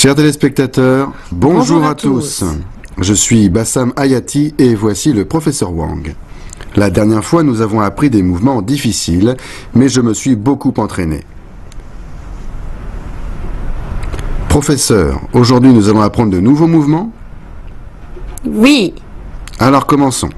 Chers téléspectateurs, bonjour à tous. Je suis Bassam Hayati et voici le professeur Wang. La dernière fois, nous avons appris des mouvements difficiles, mais je me suis beaucoup entraîné. Professeur, aujourd'hui nous allons apprendre de nouveaux mouvements? Oui. Alors commençons.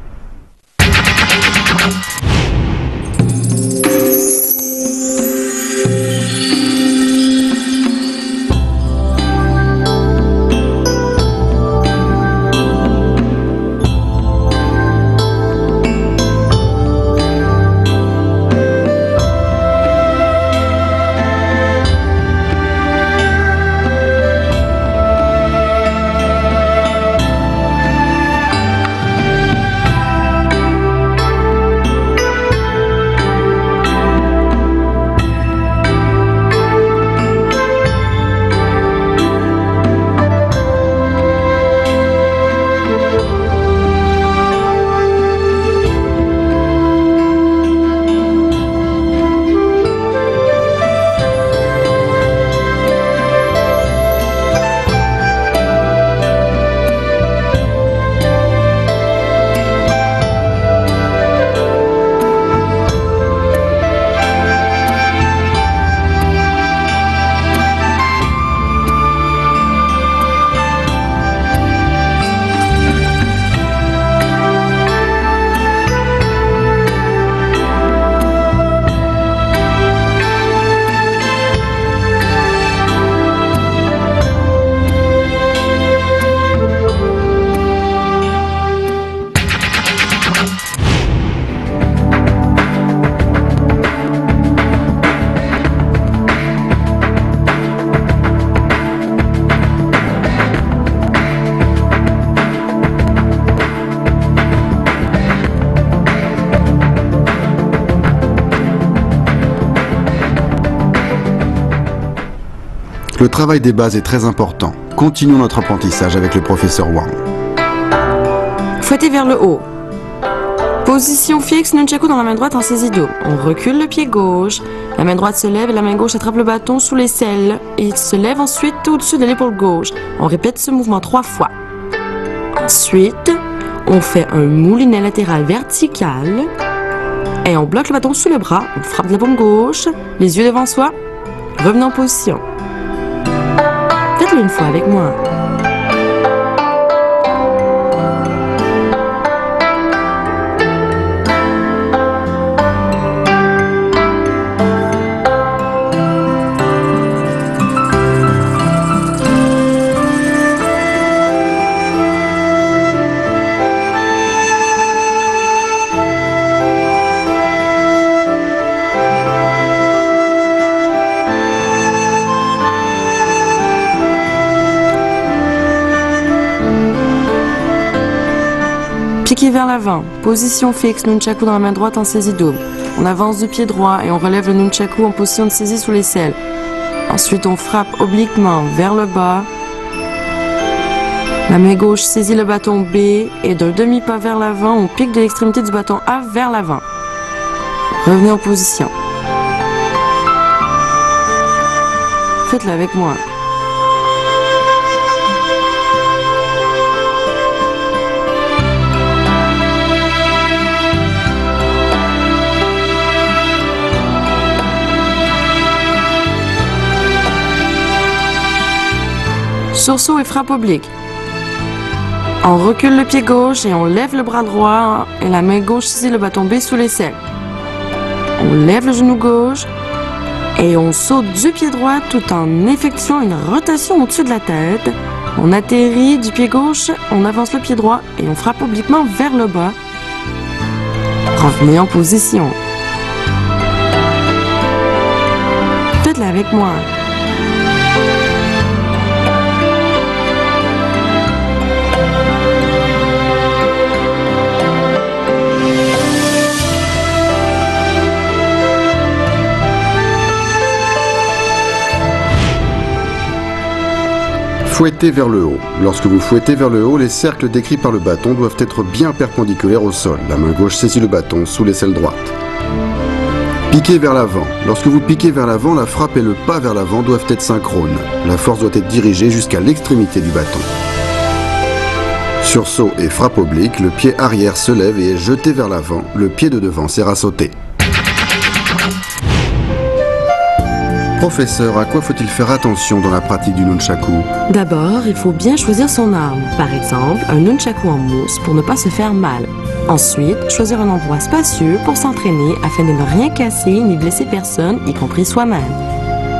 Le travail des bases est très important. Continuons notre apprentissage avec le professeur Wang. Fouetter vers le haut. Position fixe, nunchaku dans la main droite en saisie double. On recule le pied gauche. La main droite se lève et la main gauche attrape le bâton sous l'aisselle. Et il se lève ensuite au-dessus de l'épaule gauche. On répète ce mouvement 3 fois. Ensuite, on fait un moulinet latéral vertical. Et on bloque le bâton sous le bras. On frappe de la paume gauche. Les yeux devant soi. Revenez en position. Faites-le une fois avec moi. Piqué vers l'avant, position fixe, nunchaku dans la main droite en saisie double. On avance du pied droit et on relève le nunchaku en position de saisie sous l'aisselle. Ensuite, on frappe obliquement vers le bas. La main gauche saisit le bâton B et d'un demi-pas vers l'avant, on pique de l'extrémité du bâton A vers l'avant. Revenez en position. Faites-le avec moi. Sursaut et frappe oblique. On recule le pied gauche et on lève le bras droit et la main gauche saisit le bâton B sous l'aisselle. On lève le genou gauche et on saute du pied droit tout en effectuant une rotation au-dessus de la tête. On atterrit du pied gauche, on avance le pied droit et on frappe obliquement vers le bas. Revenez en position. Faites-le avec moi. Fouetter vers le haut. Lorsque vous fouettez vers le haut, les cercles décrits par le bâton doivent être bien perpendiculaires au sol. La main gauche saisit le bâton sous l'aisselle droite. Piquez vers l'avant. Lorsque vous piquez vers l'avant, la frappe et le pas vers l'avant doivent être synchrones. La force doit être dirigée jusqu'à l'extrémité du bâton. Sursaut et frappe oblique, le pied arrière se lève et est jeté vers l'avant. Le pied de devant sert à sauter. Professeur, à quoi faut-il faire attention dans la pratique du nunchaku? D'abord, il faut bien choisir son arme. Par exemple, un nunchaku en mousse pour ne pas se faire mal. Ensuite, choisir un endroit spacieux pour s'entraîner afin de ne rien casser ni blesser personne, y compris soi-même.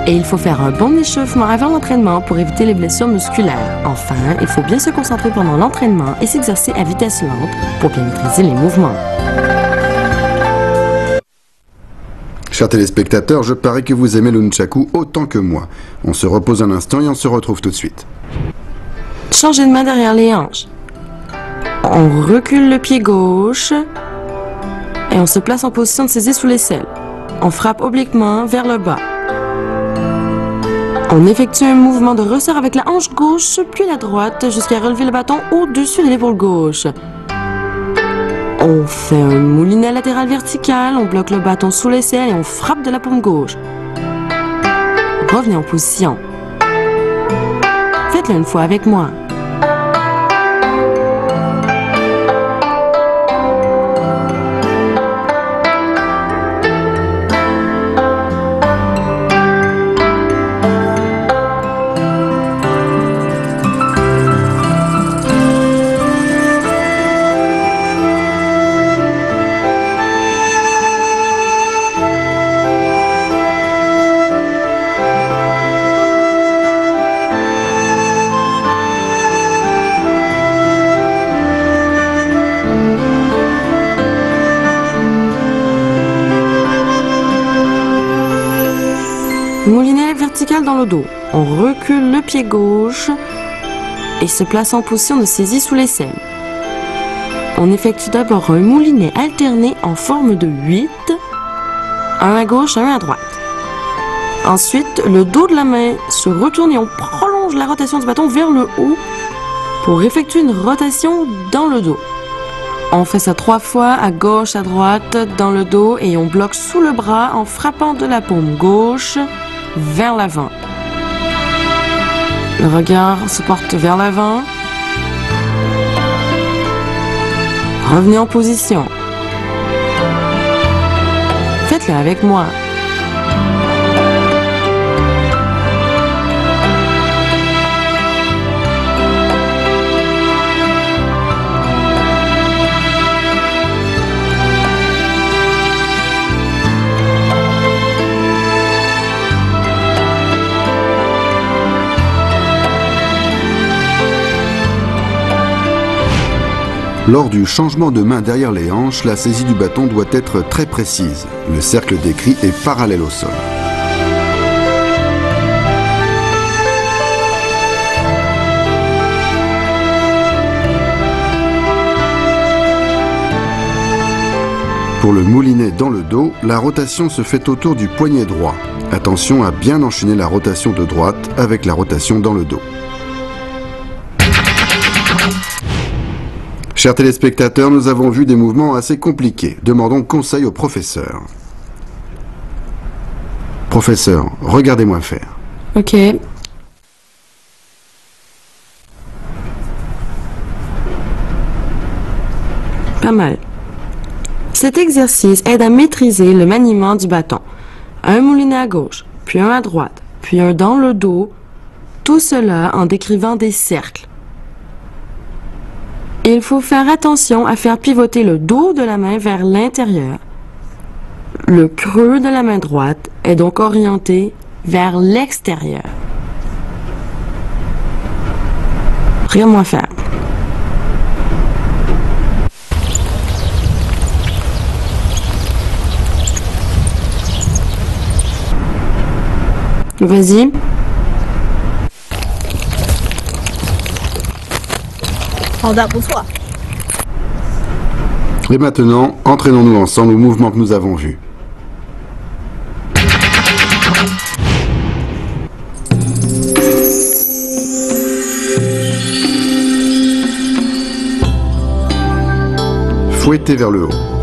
Et il faut faire un bon échauffement avant l'entraînement pour éviter les blessures musculaires. Enfin, il faut bien se concentrer pendant l'entraînement et s'exercer à vitesse lente pour bien maîtriser les mouvements. Chers téléspectateurs, je parie que vous aimez le nunchaku autant que moi. On se repose un instant et on se retrouve tout de suite. Changez de main derrière les hanches. On recule le pied gauche et on se place en position de saisie sous l'aisselle. On frappe obliquement vers le bas. On effectue un mouvement de ressort avec la hanche gauche puis la droite jusqu'à relever le bâton au-dessus de l'épaule gauche. On fait un moulinet latéral vertical, on bloque le bâton sous l'aisselle et on frappe de la paume gauche. Revenez en position. Faites-le une fois avec moi. Moulinet vertical dans le dos. On recule le pied gauche et se place en position de saisie sous l'aisselle. On effectue d'abord un moulinet alterné en forme de 8, un à gauche, un à droite. Ensuite, le dos de la main se retourne et on prolonge la rotation du bâton vers le haut pour effectuer une rotation dans le dos. On fait ça 3 fois, à gauche, à droite, dans le dos et on bloque sous le bras en frappant de la paume gauche vers l'avant. Le regard se porte vers l'avant. Revenez en position. Faites-le avec moi. Lors du changement de main derrière les hanches, la saisie du bâton doit être très précise. Le cercle décrit est parallèle au sol. Pour le moulinet dans le dos, la rotation se fait autour du poignet droit. Attention à bien enchaîner la rotation de droite avec la rotation dans le dos. Chers téléspectateurs, nous avons vu des mouvements assez compliqués. Demandons conseil au professeur. Professeur, regardez-moi faire. Ok. Pas mal. Cet exercice aide à maîtriser le maniement du bâton. Un moulinet à gauche, puis un à droite, puis un dans le dos. Tout cela en décrivant des cercles. Il faut faire attention à faire pivoter le dos de la main vers l'intérieur. Le creux de la main droite est donc orienté vers l'extérieur. Regarde-moi faire. Vas-y. Et maintenant, entraînons-nous ensemble au mouvement que nous avons vu. Fouetter vers le haut.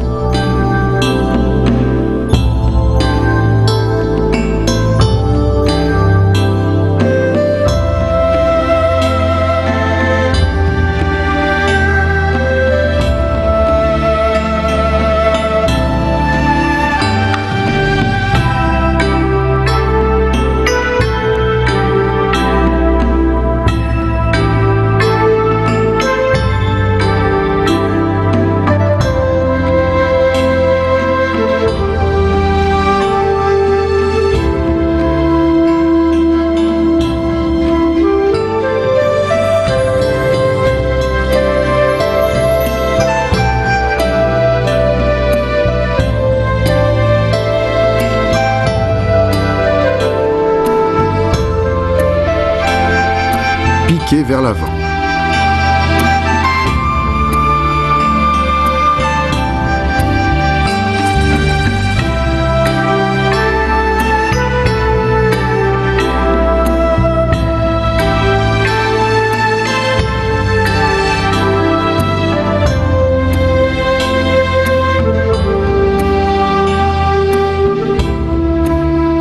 piquer vers l'avant.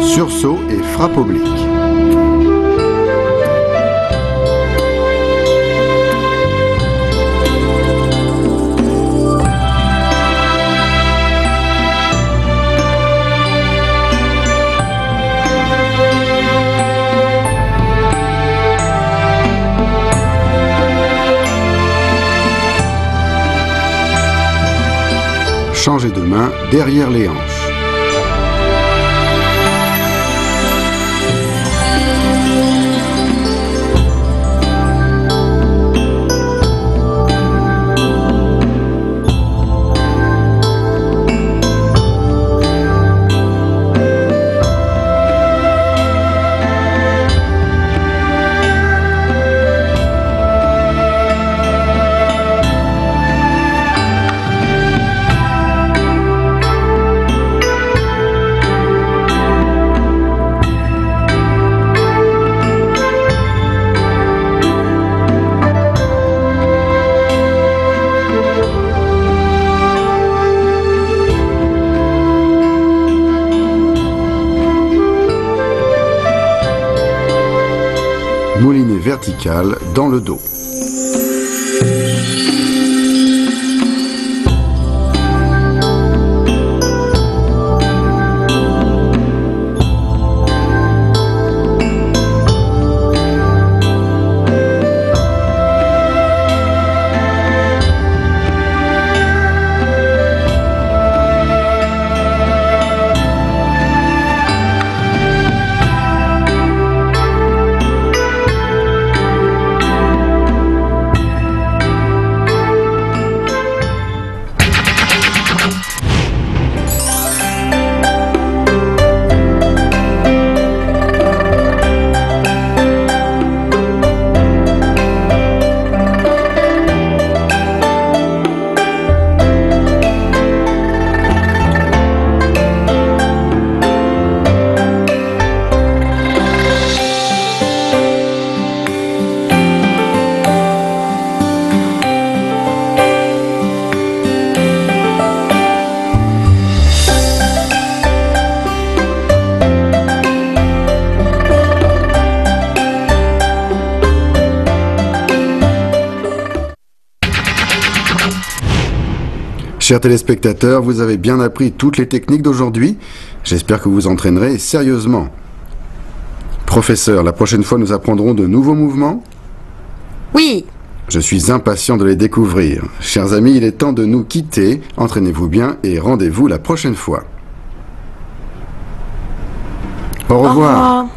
Sursaut et frappe oblique. Changer de main derrière les hanches. Moulinet vertical dans le dos. Chers téléspectateurs, vous avez bien appris toutes les techniques d'aujourd'hui. J'espère que vous vous entraînerez sérieusement. Professeur, la prochaine fois nous apprendrons de nouveaux mouvements? Oui. Je suis impatient de les découvrir. Chers amis, il est temps de nous quitter. Entraînez-vous bien et rendez-vous la prochaine fois. Au revoir. Au revoir.